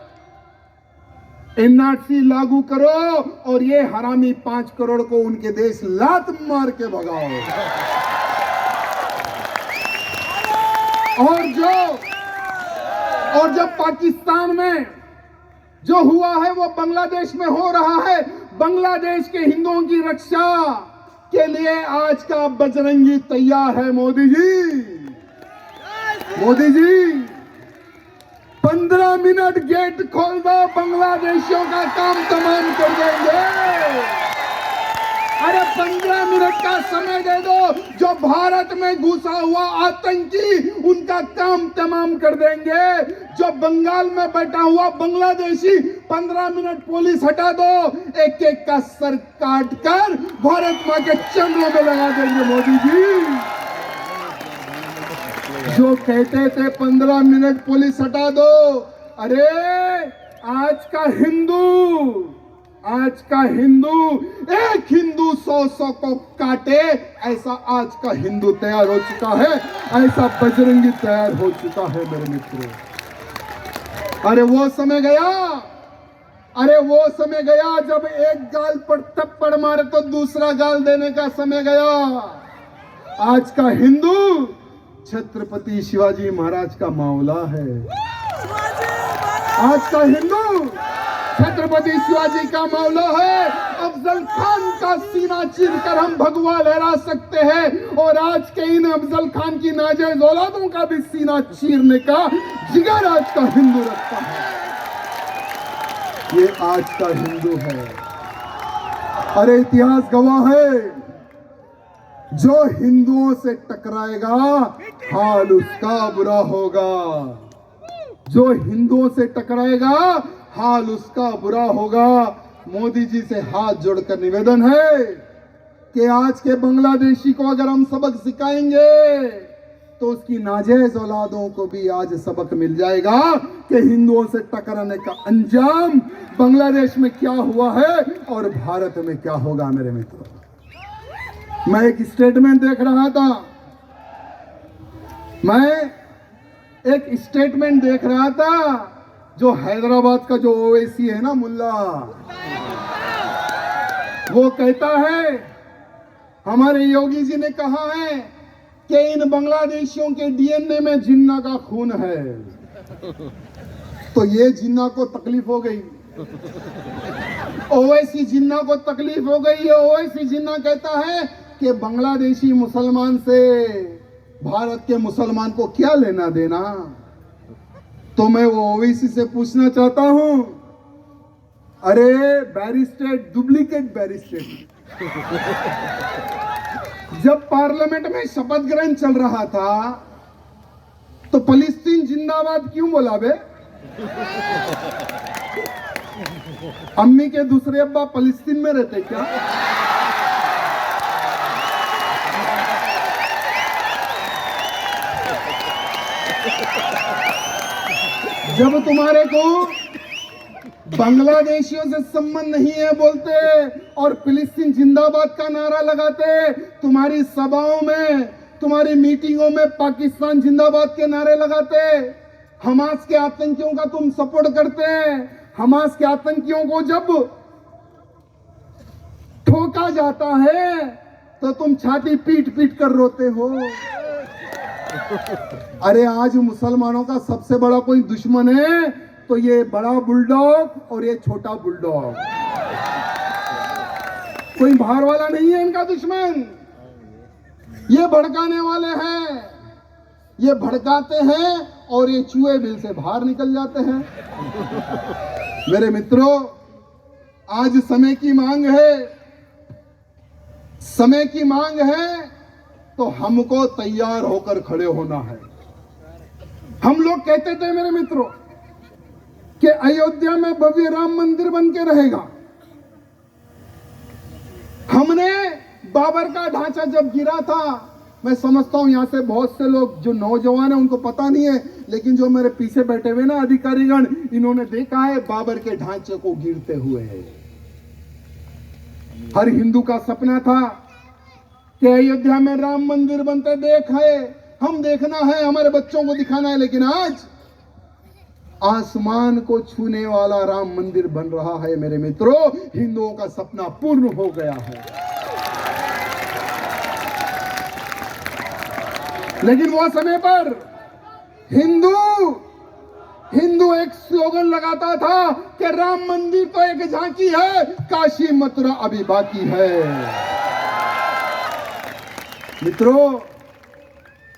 एनआरसी लागू करो और ये हरामी 5 करोड़ को उनके देश लात मार के भगाओ। और जब पाकिस्तान में जो हुआ है वो बांग्लादेश में हो रहा है। बांग्लादेश के हिंदुओं की रक्षा के लिए आज का बजरंगी तैयार है। मोदी जी, मोदी जी 15 मिनट गेट खोल दो, बांग्लादेशियों का काम तमाम कर देंगे। अरे 15 मिनट का समय दे दो, जो भारत में घुसा हुआ आतंकी उनका काम तमाम कर देंगे। जो बंगाल में बैठा हुआ बांग्लादेशी 15 मिनट पुलिस हटा दो, एक एक का सर काट कर भारत मां के चरणों में लगा देंगे। मोदी जी जो कहते थे 15 मिनट पुलिस हटा दो, अरे आज का हिंदू एक हिंदू 100 को काटे, ऐसा आज का हिंदू तैयार हो चुका है, ऐसा बजरंगी तैयार हो चुका है मेरे मित्रों। अरे वो समय गया, अरे वो समय गया जब एक गाल पर थप्पड़ मारे तो दूसरा गाल देने का समय गया। आज का हिंदू छत्रपति शिवाजी महाराज का मावला है। आज का हिंदू छत्रपति शिवाजी का मावला है। अफजल खान का सीना चीरकर हम भगवा लहरा सकते हैं, और आज के इन अफजल खान की नाजायज औलादों का भी सीना चीरने का जिगर आज का हिंदू रखता है। ये आज का हिंदू है। अरे इतिहास गवाह है, जो हिंदुओं से टकराएगा हाल उसका बुरा होगा। जो हिंदुओं से टकराएगा हाल उसका बुरा होगा। मोदी जी से हाथ जोड़कर निवेदन है कि आज के बांग्लादेशी को अगर हम सबक सिखाएंगे तो उसकी नाजायज औलादों को भी आज सबक मिल जाएगा कि हिंदुओं से टकराने का अंजाम बांग्लादेश में क्या हुआ है और भारत में क्या होगा। मेरे मित्रों, मैं एक स्टेटमेंट देख रहा था, जो हैदराबाद का जो ओवैसी है ना मुल्ला, वो कहता है हमारे योगी जी ने कहा है कि इन बांग्लादेशियों के डीएनए में जिन्ना का खून है। तो ये जिन्ना को तकलीफ हो गई, ओवैसी जिन्ना को तकलीफ हो गई है। ओवैसी जिन्ना कहता है कि बांग्लादेशी मुसलमान से भारत के मुसलमान को क्या लेना देना। तो मैं वो ओवैसी से पूछना चाहता हूं, अरे बैरिस्टेड, डुप्लीकेट बैरिस्टेड, जब पार्लियामेंट में शपथ ग्रहण चल रहा था तो फलस्तीन जिंदाबाद क्यों बोला बे? अम्मी के दूसरे अब्बा फलस्तीन में रहते क्या? जब तुम्हारे को बांग्लादेशियों से संबंध नहीं है बोलते और फिलिस्तीन जिंदाबाद का नारा लगाते, तुम्हारी सभाओं में, तुम्हारी मीटिंगों में पाकिस्तान जिंदाबाद के नारे लगाते, हमास के आतंकियों का तुम सपोर्ट करते हैं, हमास के आतंकियों को जब ठोका जाता है तो तुम छाती पीट पीट कर रोते हो। अरे आज मुसलमानों का सबसे बड़ा कोई दुश्मन है तो ये बड़ा बुलडॉग और ये छोटा बुलडॉग, कोई बाहर वाला नहीं है इनका दुश्मन। ये भड़काने वाले हैं, ये भड़काते हैं और ये चूहे बिल से बाहर निकल जाते हैं। मेरे मित्रों, आज समय की मांग है, समय की मांग है तो हमको तैयार होकर खड़े होना है। हम लोग कहते थे मेरे मित्रों कि अयोध्या में भव्य राम मंदिर बन के रहेगा। हमने बाबर का ढांचा जब गिरा था, मैं समझता हूं यहां से बहुत से लोग जो नौजवान है उनको पता नहीं है, लेकिन जो मेरे पीछे बैठे हुए ना अधिकारीगण, इन्होंने देखा है बाबर के ढांचे को गिरते हुए। हर हिंदू का सपना था कि अयोध्या में राम मंदिर बनते देख है, हम देखना है, हमारे बच्चों को दिखाना है। लेकिन आज आसमान को छूने वाला राम मंदिर बन रहा है। मेरे मित्रों, हिंदुओं का सपना पूर्ण हो गया है। लेकिन वो समय पर हिंदू एक स्लोगन लगाता था कि राम मंदिर तो एक झांकी है, काशी मथुरा अभी बाकी है। मित्रों,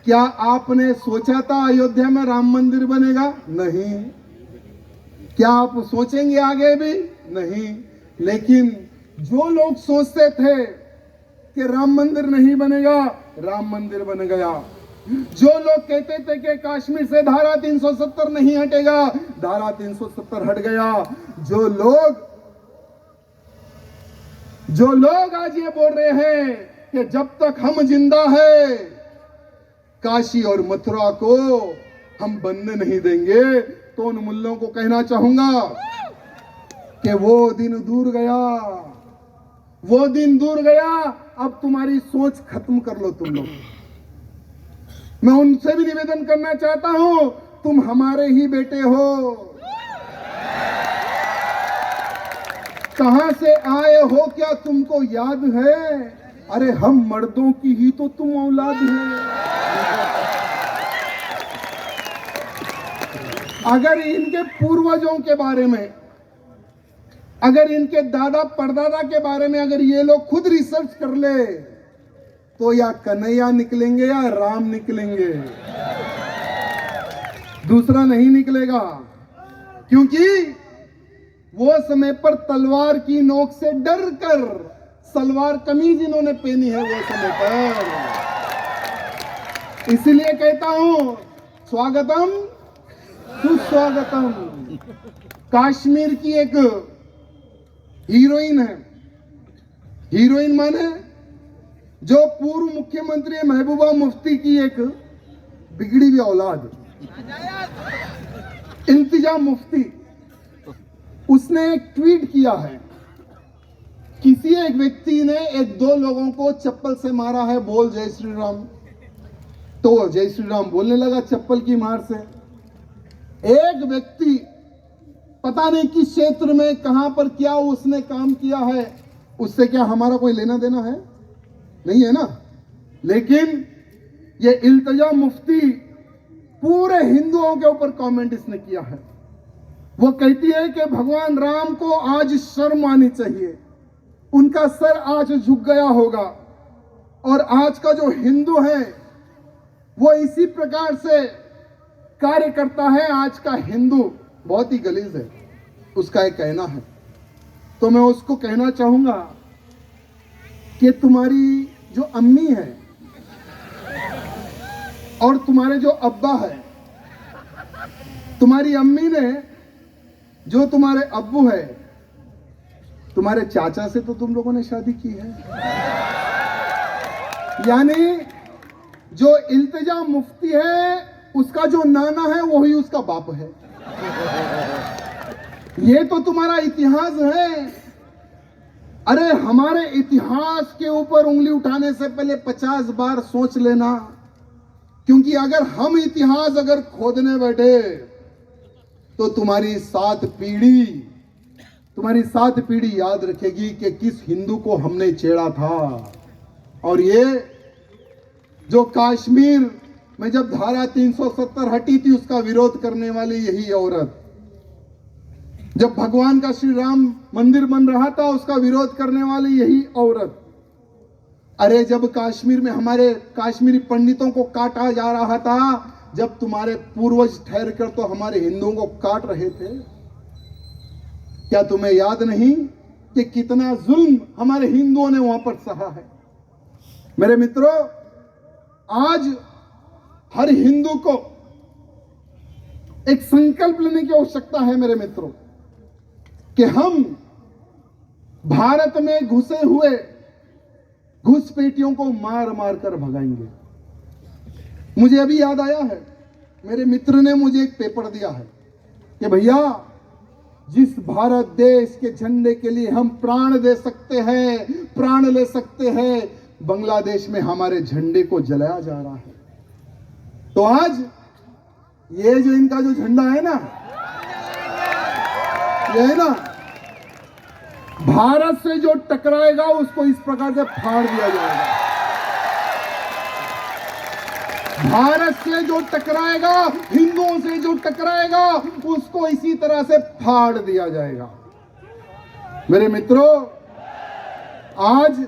क्या आपने सोचा था अयोध्या में राम मंदिर बनेगा? नहीं। क्या आप सोचेंगे आगे भी? नहीं। लेकिन जो लोग सोचते थे कि राम मंदिर नहीं बनेगा, राम मंदिर बन गया। जो लोग कहते थे कि कश्मीर से धारा 370 नहीं हटेगा, धारा 370 हट गया। जो लोग आज ये बोल रहे हैं कि जब तक हम जिंदा है काशी और मथुरा को हम बनने नहीं देंगे, तो उन मुल्लों को कहना चाहूंगा कि वो दिन दूर गया, वो दिन दूर गया। अब तुम्हारी सोच खत्म कर लो तुम लोग। मैं उनसे भी निवेदन करना चाहता हूं, तुम हमारे ही बेटे हो। कहां से आए हो क्या तुमको याद है? अरे हम मर्दों की ही तो तुम औलाद है। अगर इनके पूर्वजों के बारे में, अगर इनके दादा परदादा के बारे में अगर ये लोग खुद रिसर्च कर ले, तो या कन्हैया निकलेंगे या राम निकलेंगे, दूसरा नहीं निकलेगा। क्योंकि वो समय पर तलवार की नोक से डर कर सलवार कमीज इन्होंने पहनी है वो समय पर। इसलिए कहता हूं, स्वागतम सुस्वागतम। कश्मीर की एक हीरोइन है, हीरोइन माने जो पूर्व मुख्यमंत्री महबूबा मुफ्ती की एक बिगड़ी हुई औलाद, इंतजाम मुफ्ती, उसने एक ट्वीट किया है। किसी एक व्यक्ति ने एक दो लोगों को चप्पल से मारा है, बोल जय श्री राम, तो जय श्री राम बोलने लगा चप्पल की मार से। एक व्यक्ति पता नहीं किस क्षेत्र में कहां पर क्या उसने काम किया है, उससे क्या हमारा कोई लेना देना है? नहीं है ना। लेकिन ये इल्तिजा मुफ्ती पूरे हिंदुओं के ऊपर कमेंट इसने किया है। वो कहती है कि भगवान राम को आज शर्म आनी चाहिए, उनका सर आज झुक गया होगा। और आज का जो हिंदू है वो इसी प्रकार से कार्य करता है। आज का हिंदू बहुत ही गलीज है, उसका एक कहना है। तो मैं उसको कहना चाहूंगा कि तुम्हारी जो अम्मी है और तुम्हारे जो अब्बा है, तुम्हारी अम्मी ने जो तुम्हारे अब्बू है, तुम्हारे चाचा से तो तुम लोगों ने शादी की है। यानी जो इल्तिजा मुफ्ती है उसका जो नाना है वही उसका बाप है। ये तो तुम्हारा इतिहास है। अरे हमारे इतिहास के ऊपर उंगली उठाने से पहले 50 बार सोच लेना, क्योंकि अगर हम इतिहास अगर खोदने बैठे तो तुम्हारी 7 पीढ़ी याद रखेगी कि किस हिंदू को हमने छेड़ा था। और ये जो कश्मीर में जब धारा 370 हटी थी उसका विरोध करने वाली यही औरत, जब भगवान का श्री राम मंदिर बन रहा था उसका विरोध करने वाली यही औरत, अरे जब कश्मीर में हमारे कश्मीरी पंडितों को काटा जा रहा था, जब तुम्हारे पूर्वज ठहर कर तो हमारे हिंदुओं को काट रहे थे, क्या तुम्हें याद नहीं कि कितना जुल्म हमारे हिंदुओं ने वहां पर सहा है? मेरे मित्रों, आज हर हिंदू को एक संकल्प लेने की आवश्यकता है मेरे मित्रों, कि हम भारत में घुसे हुए घुसपैठियों को मार मार कर भगाएंगे। मुझे अभी याद आया है, मेरे मित्र ने मुझे एक पेपर दिया है कि भैया जिस भारत देश के झंडे के लिए हम प्राण दे सकते हैं, प्राण ले सकते हैं, बांग्लादेश में हमारे झंडे को जलाया जा रहा है। तो आज ये जो इनका जो झंडा है ना, ये है ना, भारत से जो टकराएगा उसको इस प्रकार से फाड़ दिया जाएगा। भारत से जो टकराएगा, हिंदुओं से जो टकराएगा, उसको इसी तरह से फाड़ दिया जाएगा। मेरे मित्रों, आज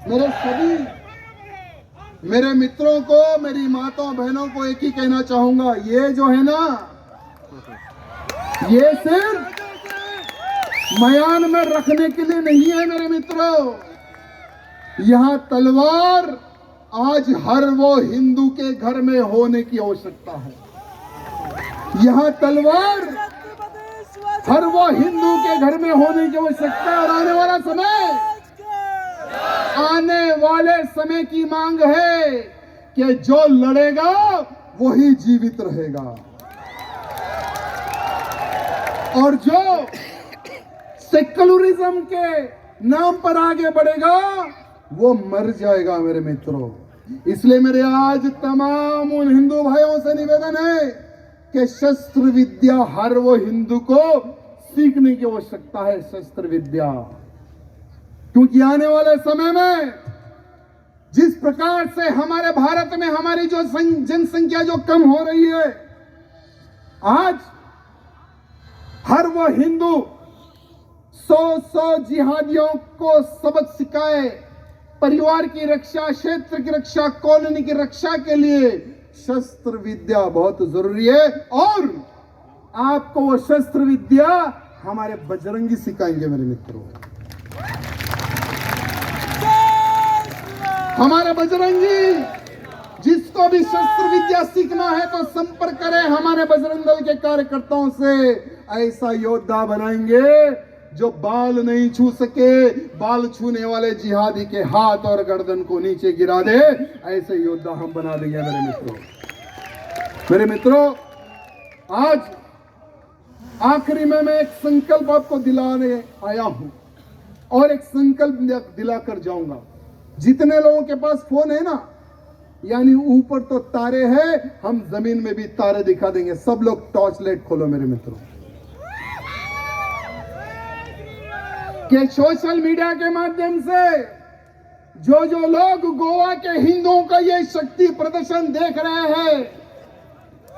मेरे सभी मेरे मित्रों को, मेरी माताओं बहनों को एक ही कहना चाहूंगा, ये जो है ना, ये सिर्फ मयान में रखने के लिए नहीं है मेरे मित्रों। यहां तलवार आज हर वो हिंदू के घर में होने की आवश्यकता है। यहां तलवार हर वो हिंदू के घर में होने की आवश्यकता है। और आने वाले समय की मांग है कि जो लड़ेगा वही जीवित रहेगा, और जो सेक्युलरिज्म के नाम पर आगे बढ़ेगा वो मर जाएगा मेरे मित्रों। इसलिए मेरे आज तमाम उन हिंदू भाइयों से निवेदन है कि शस्त्र विद्या हर वो हिंदू को सीखने की आवश्यकता है, शस्त्र विद्या। क्योंकि आने वाले समय में जिस प्रकार से हमारे भारत में हमारी जो जनसंख्या जो कम हो रही है, आज हर वो हिंदू 100 जिहादियों को सबक सिखाए, परिवार की रक्षा, क्षेत्र की रक्षा, कॉलोनी की रक्षा के लिए शस्त्र विद्या बहुत जरूरी है। और आपको वो शस्त्र विद्या हमारे बजरंगी सिखाएंगे मेरे मित्रों। हमारे बजरंगी, जिसको भी शस्त्र विद्या सीखना है तो संपर्क करें हमारे बजरंग दल के कार्यकर्ताओं से। ऐसा योद्धा बनाएंगे जो बाल नहीं छू सके, बाल छूने वाले जिहादी के हाथ और गर्दन को नीचे गिरा दे, ऐसे योद्धा हम बना देंगे मेरे मित्रों। मेरे मित्रों, आज आखिरी में मैं एक संकल्प आपको दिलाने आया हूं और एक संकल्प दिलाकर जाऊंगा। जितने लोगों के पास फोन है ना, यानी ऊपर तो तारे हैं, हम जमीन में भी तारे दिखा देंगे। सब लोग टॉर्च लाइट खोलो मेरे मित्रों, कि सोशल मीडिया के माध्यम से जो लोग गोवा के हिंदुओं का ये शक्ति प्रदर्शन देख रहे हैं,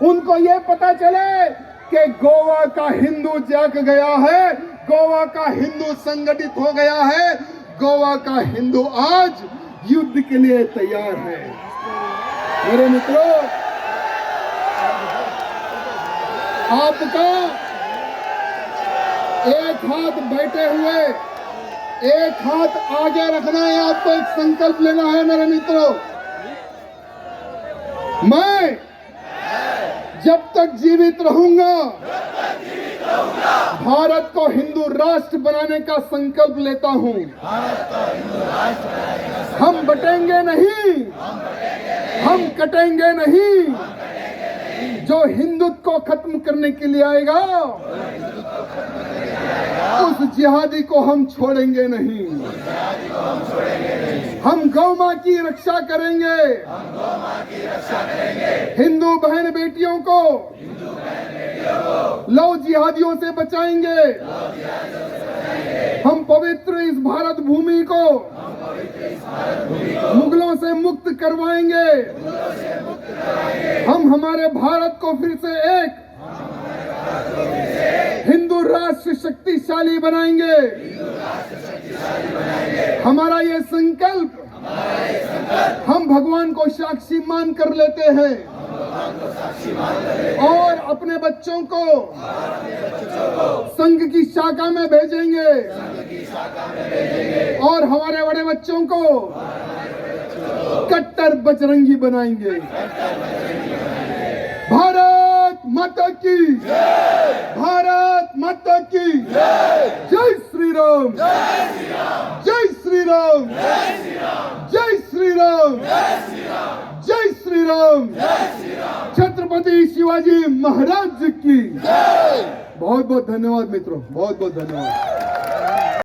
उनको ये पता चले कि गोवा का हिंदू जाग गया है, गोवा का हिंदू संगठित हो गया है, गोवा का हिंदू आज युद्ध के लिए तैयार है। मेरे मित्रों, आपका एक हाथ बैठे हुए, एक हाथ आगे रखना है। आपको एक संकल्प लेना है मेरे मित्रों। मैं जब तक जीवित रहूंगा भारत को हिंदू राष्ट्र बनाने का संकल्प लेता हूं। हम बटेंगे नहीं, हम कटेंगे नहीं। जो हिंदुत्व को खत्म करने के लिए आएगा, उस जिहादी को हम छोड़ेंगे नहीं। हम गौ मां की रक्षा करेंगे, हिंदू बहन बेटियों को लव जिहादियों से बचाएंगे। हम पवित्र इस भारत भूमि को मुगलों से मुक्त करवाएंगे। हम हमारे भारत को फिर से एक हिंदू राष्ट्र शक्तिशाली बनाएंगे। हमारा ये संकल्प हम भगवान को साक्षी मान कर लेते हैं और अपने बच्चों को संघ की शाखा में भेजेंगे और हमारे बड़े बच्चों को कट्टर बजरंगी बनाएंगे। भारत माता की, भारत माता की जय श्री राम, जय श्री राम, जय श्री राम, जय श्री राम। छत्रपति शिवाजी महाराज की बहुत बहुत धन्यवाद मित्रों, बहुत बहुत धन्यवाद।